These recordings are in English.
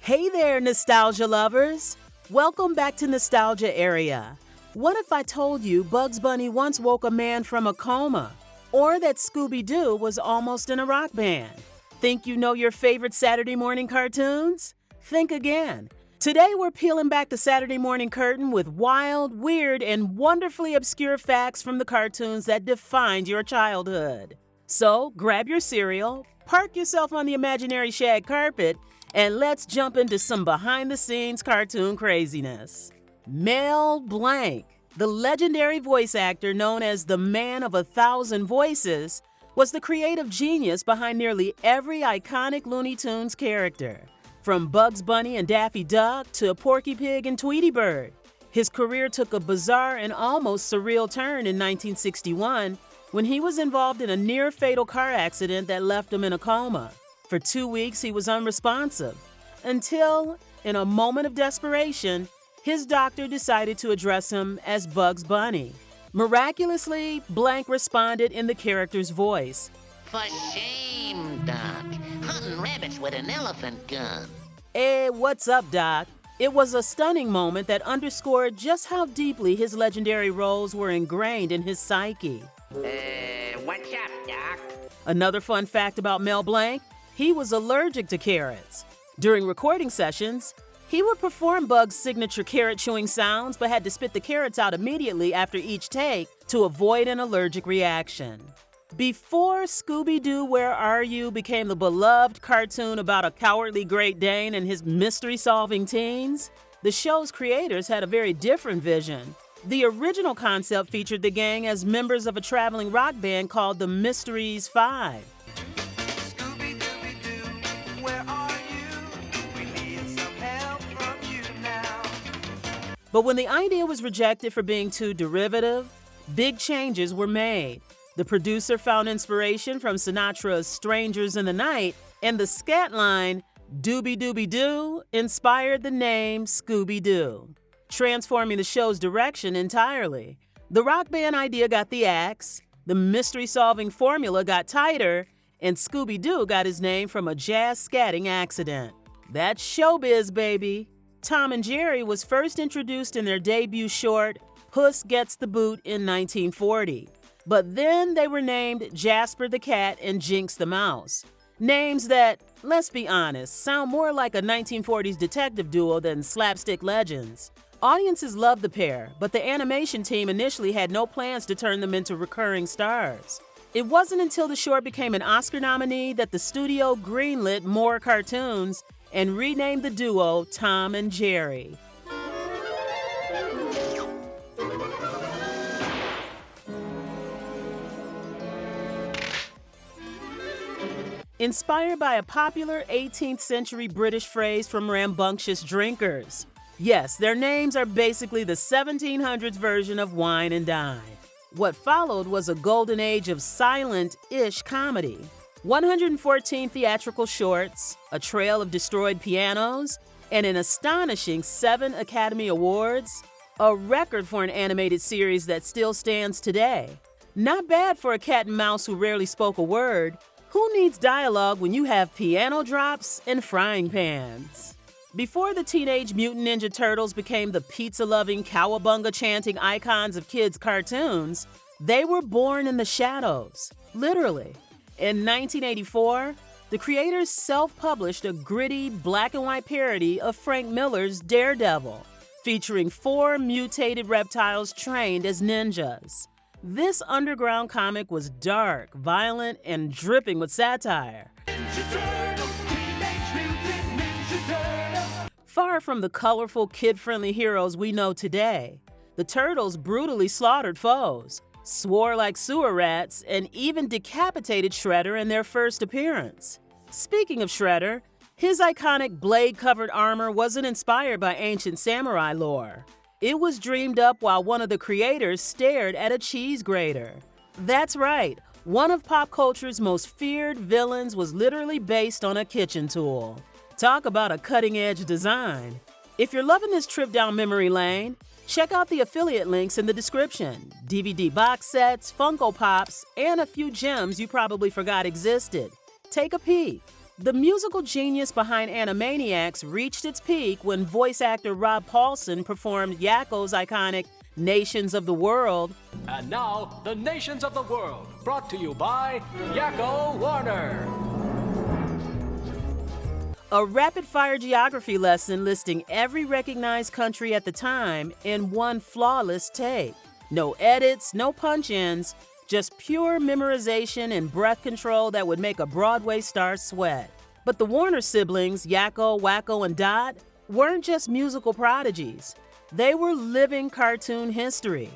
Hey there, nostalgia lovers! Welcome back to Nostalgia Area. What if I told you Bugs Bunny once woke a man from a coma? Or that Scooby-Doo was almost in a rock band? Think you know your favorite Saturday morning cartoons? Think again. Today we're peeling back the Saturday morning curtain with wild, weird, and wonderfully obscure facts from the cartoons that defined your childhood. So grab your cereal, park yourself on the imaginary shag carpet, and let's jump into some behind-the-scenes cartoon craziness. Mel Blanc, the legendary voice actor known as the Man of 1,000 Voices, was the creative genius behind nearly every iconic Looney Tunes character. From Bugs Bunny and Daffy Duck to Porky Pig and Tweety Bird. His career took a bizarre and almost surreal turn in 1961 when he was involved in a near-fatal car accident that left him in a coma. For 2 weeks, he was unresponsive, until, in a moment of desperation, his doctor decided to address him as Bugs Bunny. Miraculously, Blanc responded in the character's voice. For shame, Doc. Hunting rabbits with an elephant gun. Hey, what's up, Doc? It was a stunning moment that underscored just how deeply his legendary roles were ingrained in his psyche. What's up, Doc? Another fun fact about Mel Blanc, he was allergic to carrots. During recording sessions, he would perform Bugs' signature carrot-chewing sounds but had to spit the carrots out immediately after each take to avoid an allergic reaction. Before Scooby-Doo, Where Are You became the beloved cartoon about a cowardly Great Dane and his mystery-solving teens, the show's creators had a very different vision. The original concept featured the gang as members of a traveling rock band called the Mysteries 5. But when the idea was rejected for being too derivative, big changes were made. The producer found inspiration from Sinatra's Strangers in the Night, and the scat line, Dooby-Dooby-Doo, inspired the name Scooby-Doo, transforming the show's direction entirely. The rock band idea got the axe, the mystery-solving formula got tighter, and Scooby-Doo got his name from a jazz scatting accident. That's showbiz, baby. Tom and Jerry was first introduced in their debut short, Puss Gets the Boot, in 1940. But then they were named Jasper the Cat and Jinx the Mouse. Names that, let's be honest, sound more like a 1940s detective duo than slapstick legends. Audiences loved the pair, but the animation team initially had no plans to turn them into recurring stars. It wasn't until the short became an Oscar nominee that the studio greenlit more cartoons and renamed the duo Tom and Jerry. Inspired by a popular 18th century British phrase from rambunctious drinkers. Yes, their names are basically the 1700s version of wine and dine. What followed was a golden age of silent-ish comedy. 114 theatrical shorts, a trail of destroyed pianos, and an astonishing 7 Academy Awards, a record for an animated series that still stands today. Not bad for a cat and mouse who rarely spoke a word. Who needs dialogue when you have piano drops and frying pans? Before the Teenage Mutant Ninja Turtles became the pizza-loving, cowabunga-chanting icons of kids' cartoons, they were born in the shadows, literally. In 1984, the creators self-published a gritty black-and-white parody of Frank Miller's Daredevil, featuring 4 mutated reptiles trained as ninjas. This underground comic was dark, violent, and dripping with satire. Far from the colorful, kid-friendly heroes we know today, the Turtles brutally slaughtered foes, swore like sewer rats, and even decapitated Shredder in their first appearance. Speaking of Shredder, his iconic blade-covered armor wasn't inspired by ancient samurai lore. It was dreamed up while one of the creators stared at a cheese grater. That's right, one of pop culture's most feared villains was literally based on a kitchen tool. Talk about a cutting-edge design. If you're loving this trip down memory lane, check out the affiliate links in the description. DVD box sets, Funko Pops, and a few gems you probably forgot existed. Take a peek. The musical genius behind Animaniacs reached its peak when voice actor Rob Paulsen performed Yakko's iconic Nations of the World. And now, the Nations of the World, brought to you by Yakko Warner. A rapid-fire geography lesson listing every recognized country at the time in one flawless take. No edits, no punch-ins, just pure memorization and breath control that would make a Broadway star sweat. But the Warner siblings, Yakko, Wacko, and Dot, weren't just musical prodigies. They were living cartoon history.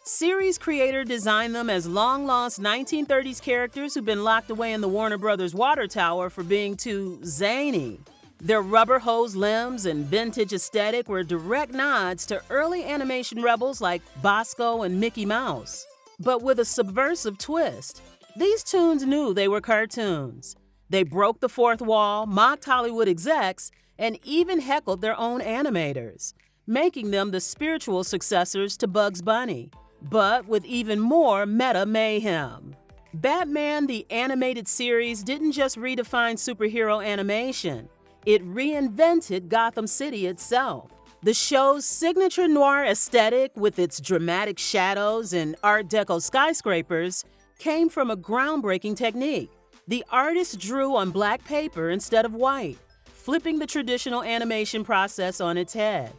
Series creator designed them as long-lost 1930s characters who've been locked away in the Warner Brothers water tower for being too zany. Their rubber-hosed limbs and vintage aesthetic were direct nods to early animation rebels like Bosco and Mickey Mouse. But with a subversive twist, these tunes knew they were cartoons. They broke the fourth wall, mocked Hollywood execs, and even heckled their own animators, making them the spiritual successors to Bugs Bunny, but with even more meta mayhem. Batman the Animated Series didn't just redefine superhero animation. It reinvented Gotham City itself. The show's signature noir aesthetic, with its dramatic shadows and Art Deco skyscrapers, came from a groundbreaking technique. The artist drew on black paper instead of white, flipping the traditional animation process on its head.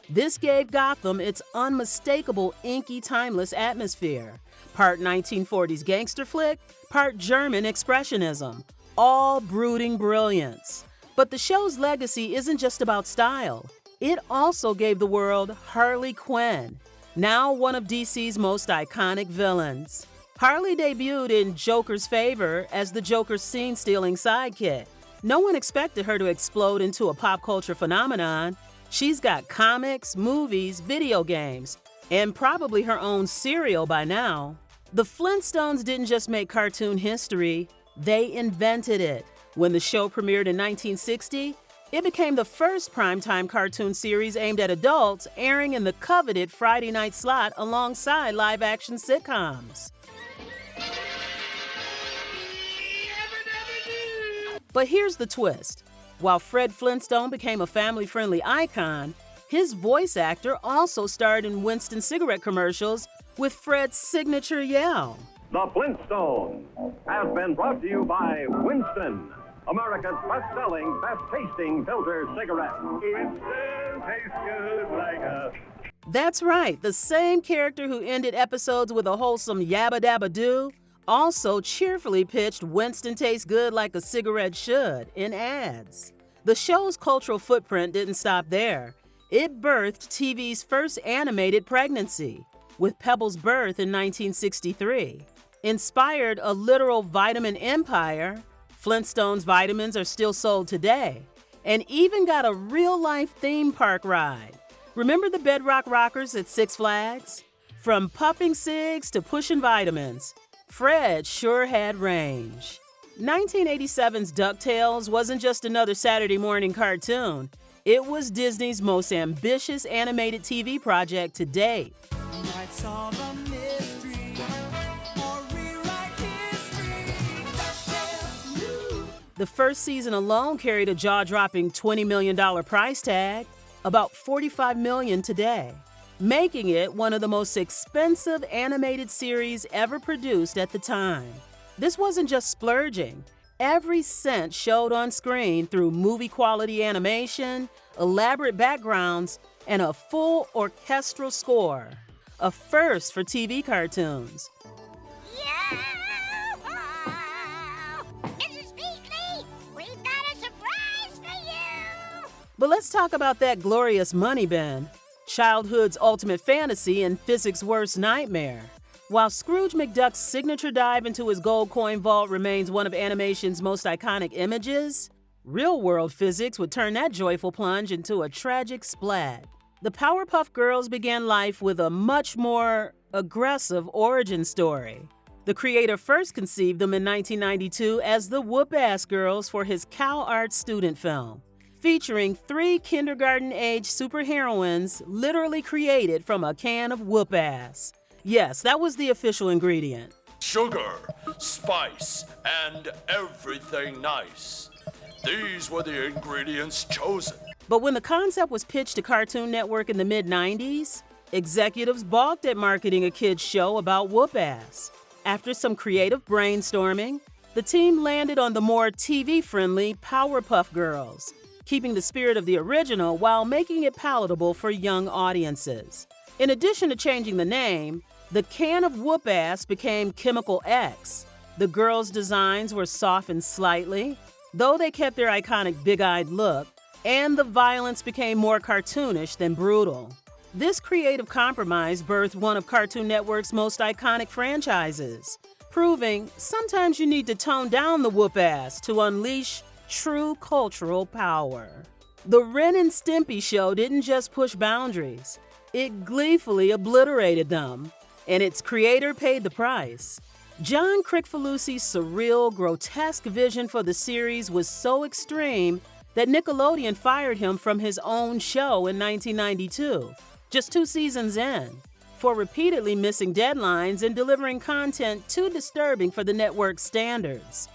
This gave Gotham its unmistakable inky, timeless atmosphere. Part 1940s gangster flick, part German expressionism, all brooding brilliance. But the show's legacy isn't just about style. It also gave the world Harley Quinn, now one of DC's most iconic villains. Harley debuted in Joker's favor as the Joker's scene-stealing sidekick. No one expected her to explode into a pop culture phenomenon. She's got comics, movies, video games, and probably her own cereal by now. The Flintstones didn't just make cartoon history, they invented it. When the show premiered in 1960, it became the first primetime cartoon series aimed at adults, airing in the coveted Friday night slot alongside live-action sitcoms. But here's the twist. While Fred Flintstone became a family-friendly icon, his voice actor also starred in Winston cigarette commercials with Fred's signature yell. The Flintstones has been brought to you by Winston, America's best-selling, best-tasting filter cigarette. Winston tastes good like a... That's right, the same character who ended episodes with a wholesome yabba dabba doo also cheerfully pitched Winston tastes good like a cigarette should in ads. The show's cultural footprint didn't stop there. It birthed TV's first animated pregnancy, with Pebble's birth in 1963. Inspired a literal vitamin empire, Flintstones vitamins are still sold today, and even got a real-life theme park ride. Remember the Bedrock Rockers at Six Flags? From puffing cigs to pushing vitamins, Fred sure had range. 1987's DuckTales wasn't just another Saturday morning cartoon. It was Disney's most ambitious animated TV project to date. The first season alone carried a jaw-dropping $20 million price tag, about $45 million today, making it one of the most expensive animated series ever produced at the time. This wasn't just splurging. Every cent showed on screen through movie-quality animation, elaborate backgrounds, and a full orchestral score. A first for TV cartoons. But let's talk about that glorious money bin, childhood's ultimate fantasy and physics' worst nightmare. While Scrooge McDuck's signature dive into his gold coin vault remains one of animation's most iconic images, real-world physics would turn that joyful plunge into a tragic splat. The Powerpuff Girls began life with a much more aggressive origin story. The creator first conceived them in 1992 as the Whoop-Ass Girls for his Cal Arts student film. featuring 3 kindergarten-age superheroines literally created from a can of whoop ass. Yes, that was the official ingredient. Sugar, spice, and everything nice. These were the ingredients chosen. But when the concept was pitched to Cartoon Network in the mid-90s, executives balked at marketing a kids' show about whoop ass. After some creative brainstorming, the team landed on the more TV-friendly Powerpuff Girls, keeping the spirit of the original while making it palatable for young audiences. In addition to changing the name, the can of whoop ass became Chemical X. The girls' designs were softened slightly, though they kept their iconic big-eyed look, and the violence became more cartoonish than brutal. This creative compromise birthed one of Cartoon Network's most iconic franchises, proving sometimes you need to tone down the whoop ass to unleash true cultural power. The Ren and Stimpy show didn't just push boundaries, it gleefully obliterated them, and its creator paid the price. John Kricfalusi's surreal, grotesque vision for the series was so extreme that Nickelodeon fired him from his own show in 1992, just 2 seasons in, for repeatedly missing deadlines and delivering content too disturbing for the network's standards.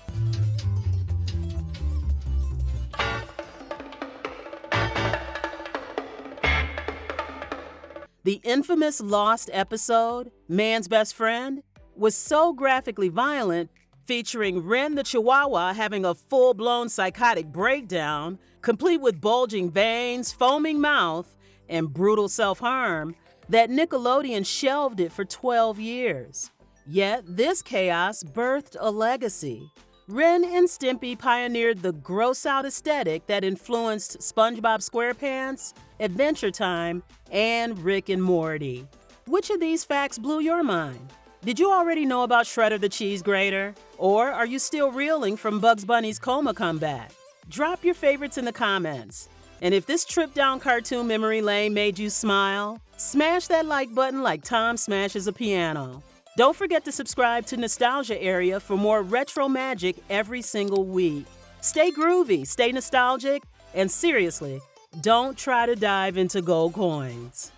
The infamous Lost episode, Man's Best Friend, was so graphically violent, featuring Ren the Chihuahua having a full-blown psychotic breakdown, complete with bulging veins, foaming mouth, and brutal self-harm, that Nickelodeon shelved it for 12 years. Yet this chaos birthed a legacy. Ren and Stimpy pioneered the gross-out aesthetic that influenced SpongeBob SquarePants, Adventure Time, and Rick and Morty. Which of these facts blew your mind? Did you already know about Shredder the Cheese Grater? Or are you still reeling from Bugs Bunny's coma comeback? Drop your favorites in the comments. And if this trip down cartoon memory lane made you smile, smash that like button like Tom smashes a piano. Don't forget to subscribe to Nostalgia Area for more retro magic every single week. Stay groovy, stay nostalgic, and seriously, don't try to dive into gold coins.